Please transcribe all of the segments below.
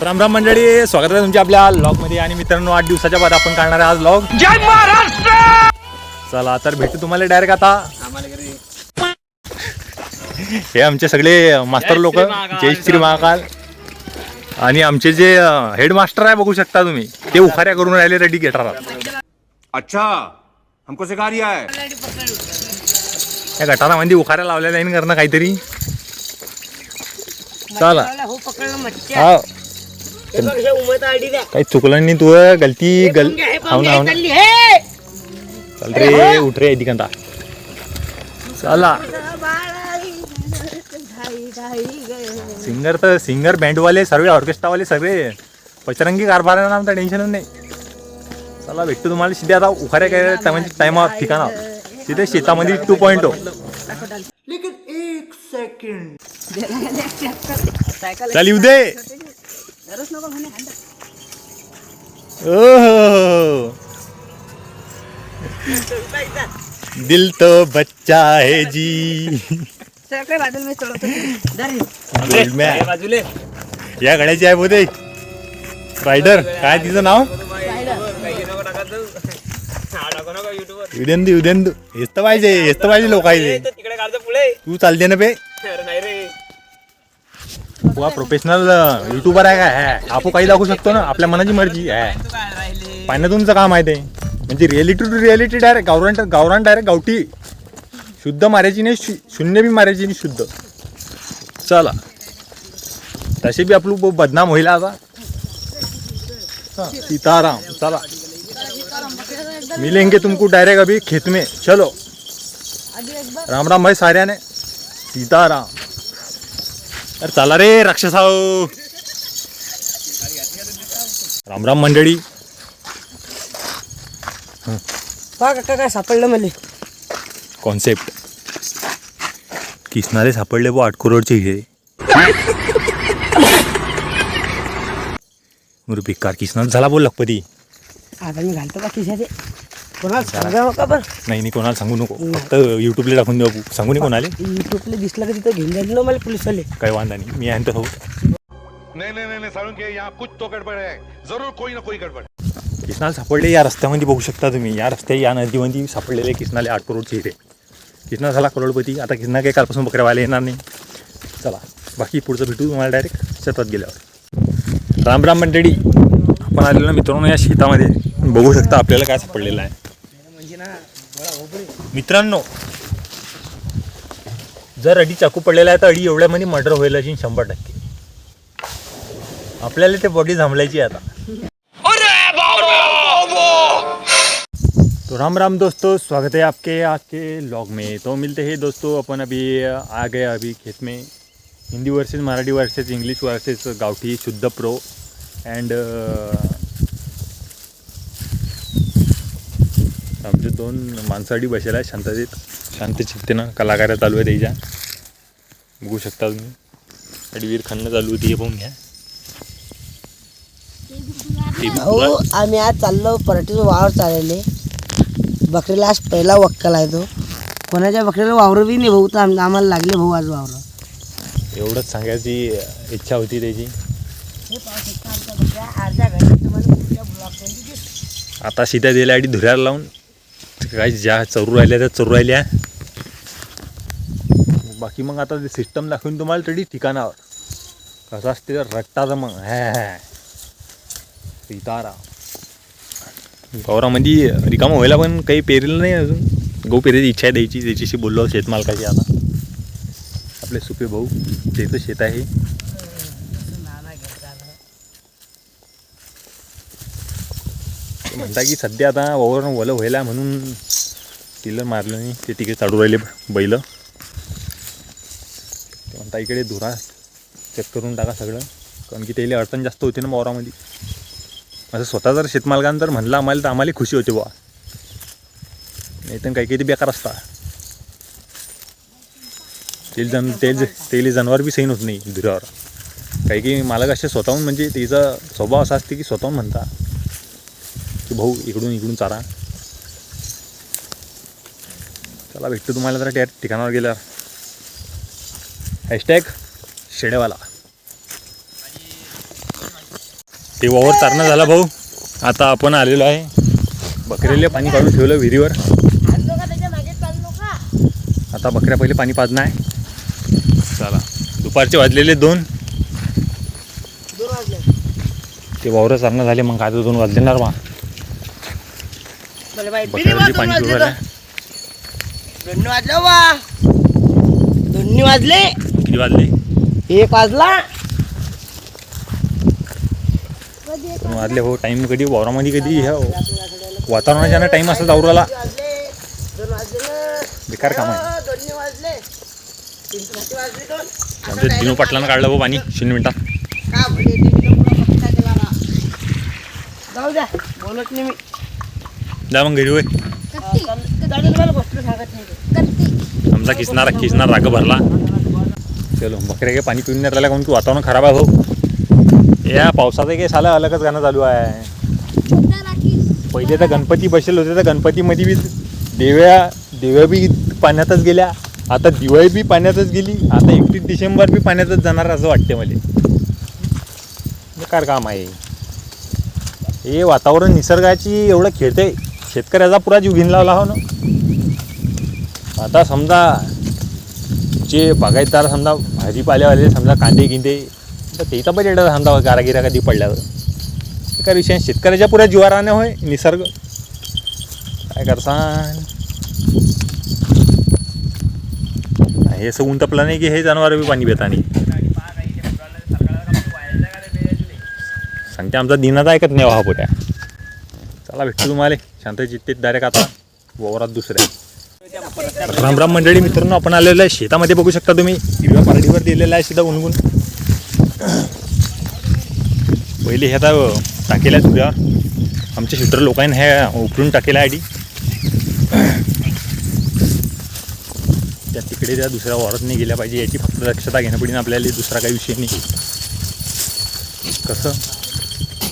राम राम मंडळी, स्वागत आहे तुमचे आपल्या व्लॉगमध्ये. आणि मित्रांनो, 8 दिवसाच्या बाद आपण काढणार आहे आज व्लॉग. जय महाराष्ट्र. चला तर भेटू तुम्हाला डायरेक्ट आता. हे आमचे सगळे मास्टर लोक, जय श्री महाकाल. आणि आमचे जे हेडमास्टर आहे बघू शकता तुम्ही, ते उखाऱ्या करून राहिले रेडी गटारात. अच्छा, हमको सिखा रिया है. या गटारामध्ये उखाऱ्या लावलेल्या आहे करणं काहीतरी. चला हा, काही चुकलं नाही तू, गलती हो ना. चल रे, उठ रे दिगंता. चला, सिंगर बँडवाले सर्व, ऑर्केस्ट्रावाले सगळे पचरंगी कारभार आहे ना, आमचा टेन्शनच नाही. चला भेटतो तुम्हाला सिधे आता उखाऱ्या काय म्हणजे टाइमावर ठिकाणा तिथे शेतामध्ये 2.0. लेकिन एक सेकंड. चल येऊ दे. ओह, दिल तो बच्चा है जी. या गड्याची आहे बोधे रायडर. काय तिचं नाव? उद्यंदू. हेच तर पाहिजे लोकायले. तू चालते ना बे. वा प्रोफेशनल युट्यूबर आहे काय? आपण काही दाखवू शकतो ना, आपल्या मनाची मर्जी आहे. पाहिजे तुमचं काम आहे ते, म्हणजे रिअलिटी टू रिअलिटी डायरेक्ट गावरान डायरेक्ट गावठी. शुद्ध मारायची नाही, शून्य बी मारायची नाही, शुद्ध. चला, तसे बी आपलं बदनाम होईल आता. सीताराम. चला, मिलेंगे तुमको डायरेक्ट अभी खेत में. चलो, राम राम भाई साऱ्याने. सीताराम. अरे चला रे राक्षसाओ. राम राम मंडळी. काय सापडलं मला कॉन्सेप्ट. किसनारे सापडले वो 8 करोडचे हिरे. मुरे बेकार किसनार झाला बोल लखपती. आता मी घालतो का खिशाचे. कोणाला सांगा का बरं? नाही कोणाला सांगू नको, फक्त युट्यूबला टाकून देऊ. सांगू नये कोणाला. युट्यूबला दिसलं का तिथं घेऊन जाईल ना मला पोलीस वाले. काही वांधा नाही, मी आहे तो. नहीं सारुण के यहाँ कुछ तो गड़बड़ है, जरूर कोई ना कोई गड़बड़. किसनाला सापडले या रस्त्यामध्ये बघू शकता तुम्ही. या या नदीमध्ये सापडलेले किसनाले 8 करोडचे हिरे. किसना झाला करोडपती. आता किसना काही कालपासून बकऱ्या व्हायला येणार नाही. चला, बाकी पुढचं भेटू तुम्हाला डायरेक्ट शेतात गेल्यावर. राम राम मंडळी, आपण आलेलो ना मित्रांनो या शेतामध्ये. बघू शकता आपल्याला काय सापडलेलं आहे. मित्रांनो, जर अडी चाकू पडलेला आहे तर अडी एवढ्यामध्ये मर्डर होईल अशी 100%. आपल्याला ते बॉडी थांबलायची आता. तो राम राम दोस्तों, स्वागत है आपके आपके व्लॉग में. तो मिलते हैं दोस्तों, अपन अभी आ गए अभी खेत में. Hindi versus Marathi versus English versus गावठी शुद्ध प्रो अँड आमचे 2 माणसाडी बसेला आहे शांततेत. शांत चित्तेनं कलाकार चालू आहे त्याच्या. बघू शकता तुम्ही. अडवीर खाणं चालू होती, हे पाहून घ्या. हो, आम्ही आज चाललो पराठीचं वावर चालले. बकरीला आज पहिला वक्कल आहे तो. कोणाच्या बकरीला वावर बी नाही भाऊ, तर आम्हाला लागले भाऊ आज वावर. एवढंच सांगायची इच्छा होती त्याची. आता सीध्या दिल्या आणि धुऱ्याला लावून काही ज्या चरू राहिल्या त्या चरू राहिल्या. बाकी मग आता सिस्टम दाखवून तुम्हाला तरी ठिकाणावर कसं असते रट्टाचं मग. सीताराम. गौरामध्ये रिकामं व्हायला पण काही पेरेलं नाही अजून. गहू पेरायची इच्छा आहे द्यायची. त्याच्याशी बोललो शेतमालकाची. आता आपले सुपे भाऊ त्याचं शेत आहे. म्हणता की सध्या आता वावर वलं व्हायला म्हणून टिलर मारलं नाही. ते तिकडे चालू राहिले बैल. म्हणता इकडे धुरा चेक करून टाका सगळं, कारण की त्याला अडचण जास्त होते ना वावरामध्ये. असं स्वतः जर शेतमालकानं जर म्हणलं आम्हाला तर आम्हाला खुशी होते बुवा. नाही तर काही ते बेकार असता. तेल जनावर बी सैन होत नाही धुऱ्यावर. काही मालक असे स्वतःहून, म्हणजे तिचा स्वभाव असा असते की स्वतःहून म्हणता की भाऊ इकडून चारा. चला भेटतो तुम्हाला जरा त्या ठिकाणावर गेल्यावर. हॅशटॅग शेडेवाला. ते वावर चारणं झाला भाऊ. आता आपण आलेलो आहे बकरीला पाणी काढून ठेवलं विहिरीवर. आता बकऱ्या पहिले पाणी पाजणं आहे. चला दुपारचे वाजलेले 2. ते वावरं चारणं झाले मग काय 2 वाजलेणार बा. बकऱ्याला पाणी पिवलं आहे. 2 वाजले वा 2 वाजले. किती वाजले? 1 वाजला. 2 वाजले हो. टाईम कधी वावरामध्ये कधी ह्या वातावरणाच्या ना टाईम असा दावराला बेकार काम आहे. आमच्या दिनो पाटलानं काढलं भाऊ पाणी 0 मिनिटात. जाऊ द्या बोलत नाही मी. जा मग घरी होय. आमचा किसनार राग भरला. चलो बकऱ्या काही पाणी पिऊन नाही राहिला कारण की वातावरण खराब आहे भाऊ. या पावसाचं काही साला अलगच गाणं चालू आहे. पहिले तर गणपती बसेल होते तर गणपतीमध्ये बी देव्या बी पाण्यातच गेल्या. आता दिवाळी बी पाण्यातच गेली. आता 31 डिसेंबर बी पाण्यातच जाणार असं वाटते मला. बेकार काम आहे हे. वातावरण निसर्गाची एवढं खेळते. शेतकऱ्याचा पुरा जीव घेऊन लावला हो ना. आता समजा जे बागायतदार समजा भाजीपाल्यावाले समजा कांदे गिंदे तर त्याचा बजेट समजा गारागिरा कधी पडल्यावर एका विषय शेतकऱ्याच्या पुऱ्या जीवाराने होय निसर्ग. काय करसान हे असं ऊन तपलं नाही की हे जनावर बी पाणी पिता नाही. सांगते आमचा दिनाचा ऐकत नाही हा पोट्या. चला भेटतो तुम्हाला शांत चित्तेत डायरेक्ट आता वावरात दुसऱ्या. राम मंडळी मित्रांनो, आपण आलेलो आहे शेतामध्ये. बघू शकता तुम्ही हिरव्या पारडीवर दिलेला आहे सीधा उनगून. पहिले हे आता टाकेल्या तुझ्यावर आमच्या क्षेत्र लोकांनी हे उपरून टाकेल्या आधी. त्या तिकडे त्या दुसऱ्या वावरात नाही गेल्या पाहिजे याची फक्त दक्षता घेणं पडेल आपल्याला. दुसरा काही विषय नाही. कसं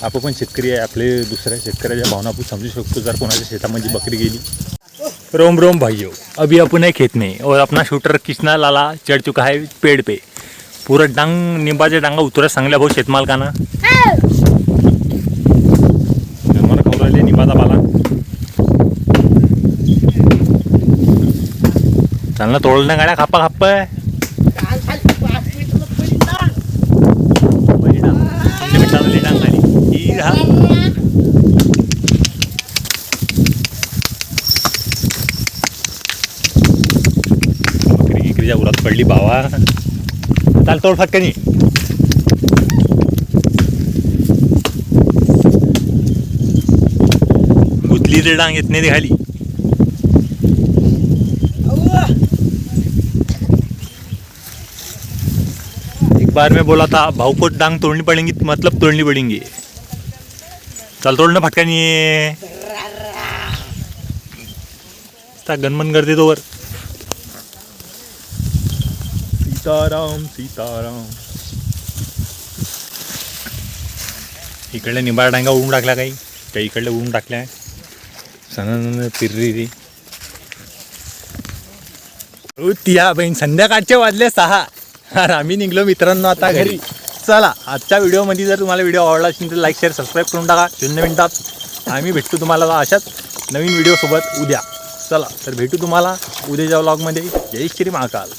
आपण पण शेतकरी आहे. आपले दुसऱ्या शेतकऱ्याच्या भावना आपण समजू शकतो. जर कोणाच्या शेतामध्ये बकरी गेली. रोम रोम भाइयों, अभी अपन है खेत में और अपना शूटर किसना लाला चढ़ चुका है पेड़ पे. पूरा डांग निंबाचे डांगा उतरा चांगल्या भाऊ शेतमालकांना. मला खाऊ राहिले निंबाचा पाला. चालना तोडलं गाड्या खाप्पा खाप्प. बकरीच्या उरात पडली बावा. चाल तोड फटकनी. गुतली रे डांग येत नाही खाली. एक बार में बोला था भाऊ को डांग तोड़नी पड़ेंगी मतलब तोड़नी पड़ेंगी. चल तोडणं फटकानी. गनमन करते तो वर. सीताराम सीताराम. इकडल्या निंबाळा डांगा उडून टाकला काही. त्या इकडल्या उडून टाकल्या. सण पिर्री त्या बहीण. संध्याकाळचे वाजले 6 आणि आम्ही निघलो मित्रांनो आता घरी. चला आजच्या व्हिडिओमध्ये जर तुम्हाला व्हिडिओ आवडला असेल तर लाईक शेअर सबस्क्राईब करून टाका. 0 मिनिटात आम्ही भेटतो तुम्हाला अशाच नवीन व्हिडिओसोबत उद्या. चला तर भेटू तुम्हाला उद्याच्या व्लॉगमध्ये. जय श्री महाकाल.